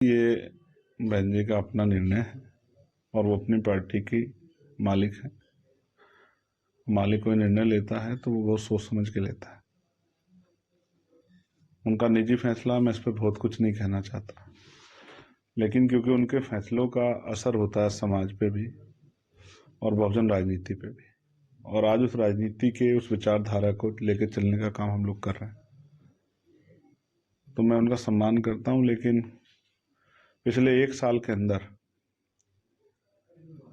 ये बहन जी का अपना निर्णय है और वो अपनी पार्टी की मालिक है। मालिक कोई निर्णय लेता है तो वो बहुत सोच समझ के लेता है। उनका निजी फैसला, मैं इस पर बहुत कुछ नहीं कहना चाहता, लेकिन क्योंकि उनके फैसलों का असर होता है समाज पे भी और बहुजन राजनीति पे भी, और आज उस राजनीति के उस विचारधारा को लेकर चलने का काम हम लोग कर रहे हैं, तो मैं उनका सम्मान करता हूं। लेकिन पिछले 1 साल के अंदर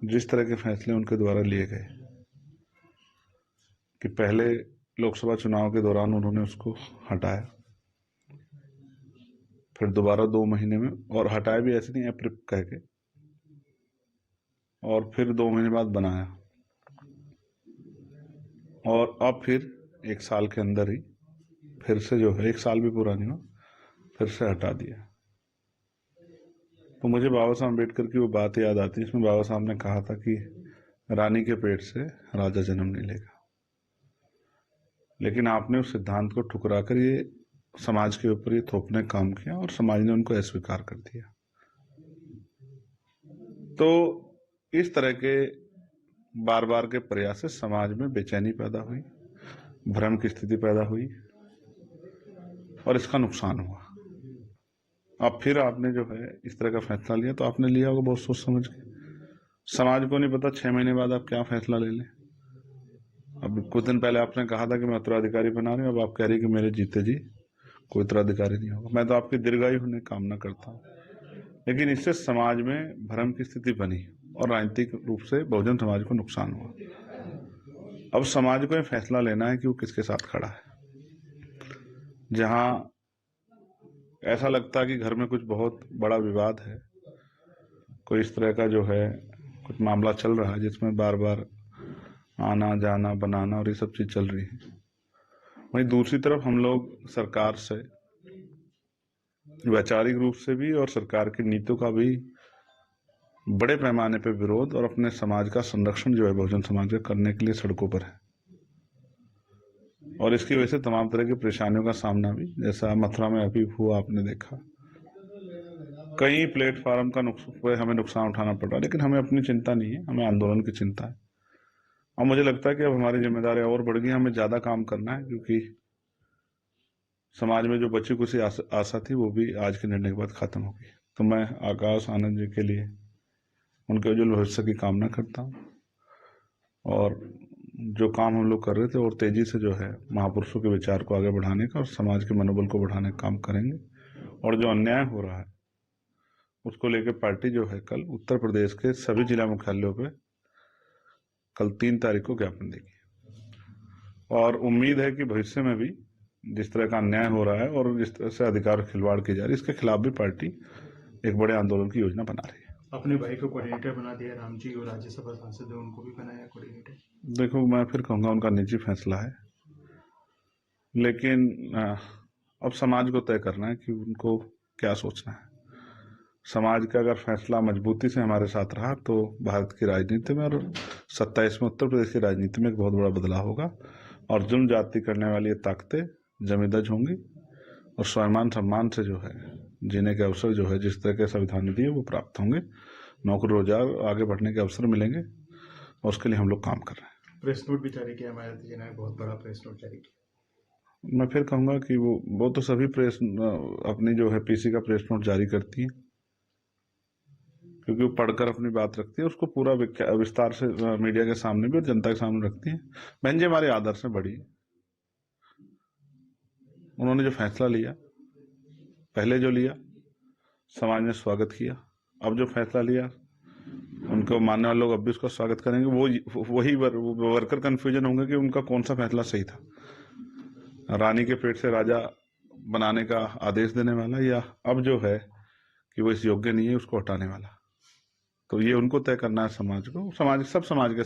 जिस तरह के फैसले उनके द्वारा लिए गए कि पहले लोकसभा चुनाव के दौरान उन्होंने उसको हटाया, फिर दोबारा 2 महीने में, और हटाया भी ऐसे नहीं अप्रिप कह के, और फिर 2 महीने बाद बनाया, और अब फिर 1 साल के अंदर ही फिर से जो है, 1 साल भी पूरा नहीं हुआ, फिर से हटा दिया। तो मुझे बाबा साहब अम्बेडकर की वो बात याद आती है जिसमें बाबा साहब ने कहा था कि रानी के पेट से राजा जन्म नहीं लेगा। लेकिन आपने उस सिद्धांत को ठुकरा कर ये समाज के ऊपर ये थोपने काम किया और समाज ने उनको अस्वीकार कर दिया। तो इस तरह के बार बार के प्रयास से समाज में बेचैनी पैदा हुई, भ्रम की स्थिति पैदा हुई और इसका नुकसान हुआ। अब फिर आपने जो है इस तरह का फैसला लिया, तो आपने लिया होगा बहुत सोच समझ के। समाज को नहीं पता 6 महीने बाद आप क्या फैसला ले लें। अब कुछ दिन पहले आपने कहा था कि मैं उत्तराधिकारी बना रही हूँ, अब आप कह रही कि मेरे जीते जी कोई उत्तराधिकारी नहीं होगा। मैं तो आपकी दीर्घायु होने की कामना करता हूँ, लेकिन इससे समाज में भ्रम की स्थिति बनी और राजनीतिक रूप से बहुजन समाज को नुकसान हुआ। अब समाज को यह फैसला लेना है कि वो किसके साथ खड़ा है। जहां ऐसा लगता है कि घर में कुछ बहुत बड़ा विवाद है, कोई इस तरह का जो है कुछ मामला चल रहा है जिसमें बार बार आना जाना बनाना और ये सब चीज चल रही है, वहीं दूसरी तरफ हम लोग सरकार से वैचारिक रूप से भी और सरकार की नीतियों का भी बड़े पैमाने पर विरोध और अपने समाज का संरक्षण जो है बहुजन समाज का करने के लिए सड़कों पर है। और इसकी वजह से तमाम तरह की परेशानियों का सामना भी, जैसा मथुरा में अभी हुआ आपने देखा, कई प्लेटफार्म का हमें नुकसान उठाना पड़ रहा है। लेकिन हमें अपनी चिंता नहीं है, हमें आंदोलन की चिंता है। और मुझे लगता है कि अब हमारी जिम्मेदारी और बढ़ गई, हमें ज्यादा काम करना है, क्योंकि समाज में जो बची कुछ आशा थी वो भी आज के निर्णय के बाद खत्म होगी। तो मैं आकाश आनंद जी के लिए उनके उज्जवल भविष्य की कामना करता हूँ, और जो काम हम लोग कर रहे थे और तेजी से जो है महापुरुषों के विचार को आगे बढ़ाने का और समाज के मनोबल को बढ़ाने का काम करेंगे। और जो अन्याय हो रहा है उसको लेकर पार्टी जो है कल उत्तर प्रदेश के सभी जिला मुख्यालयों पे कल 3 तारीख को ज्ञापन देगी। और उम्मीद है कि भविष्य में भी जिस तरह का अन्याय हो रहा है और जिस तरह से अधिकार खिलवाड़ की जा रही है, इसके खिलाफ भी पार्टी एक बड़े आंदोलन की योजना बना रही है। अपने भाई को कोऑर्डिनेटर बना दिया राम जी, और राज्यसभा सांसद है उनको भी बनाया कोऑर्डिनेटर। देखो, मैं फिर कहूंगा उनका निजी फैसला है, लेकिन अब समाज को तय करना है कि उनको क्या सोचना है। समाज का अगर फैसला मजबूती से हमारे साथ रहा तो भारत की राजनीति में और 27वें उत्तर प्रदेश की राजनीति में एक बहुत बड़ा बदलाव होगा, और जुल्म जाति करने वाली ये ताकतें जमींदज होंगी और स्वाभिमान सम्मान से जो है जीने के अवसर जो है जिस तरह के संविधान ने दिए वो प्राप्त होंगे। नौकरी रोजगार आगे बढ़ने के अवसर मिलेंगे, और उसके लिए हम लोग काम कर रहे हैं। प्रेस नोट भी जारी किया मायावती जी ने, बहुत बड़ा प्रेस नोट जारी किया। मैं फिर कहूंगा कि वो तो सभी प्रेस अपनी जो है पीसी का प्रेस नोट जारी करती है, क्योंकि वो पढ़कर अपनी बात रखती है, उसको पूरा विस्तार से मीडिया के सामने भी और जनता के सामने रखती है। बहन जी हमारे आदर्श से बड़ी, उन्होंने जो फैसला लिया, पहले जो लिया समाज ने स्वागत किया, अब जो फैसला लिया उनको मानने वाले लोग अब भी उसका स्वागत करेंगे। वही वर्कर कंफ्यूजन होंगे कि उनका कौन सा फैसला सही था, रानी के पेट से राजा बनाने का आदेश देने वाला, या अब जो है कि वो इस योग्य नहीं है उसको हटाने वाला। तो ये उनको तय करना है समाज को, सब समाज के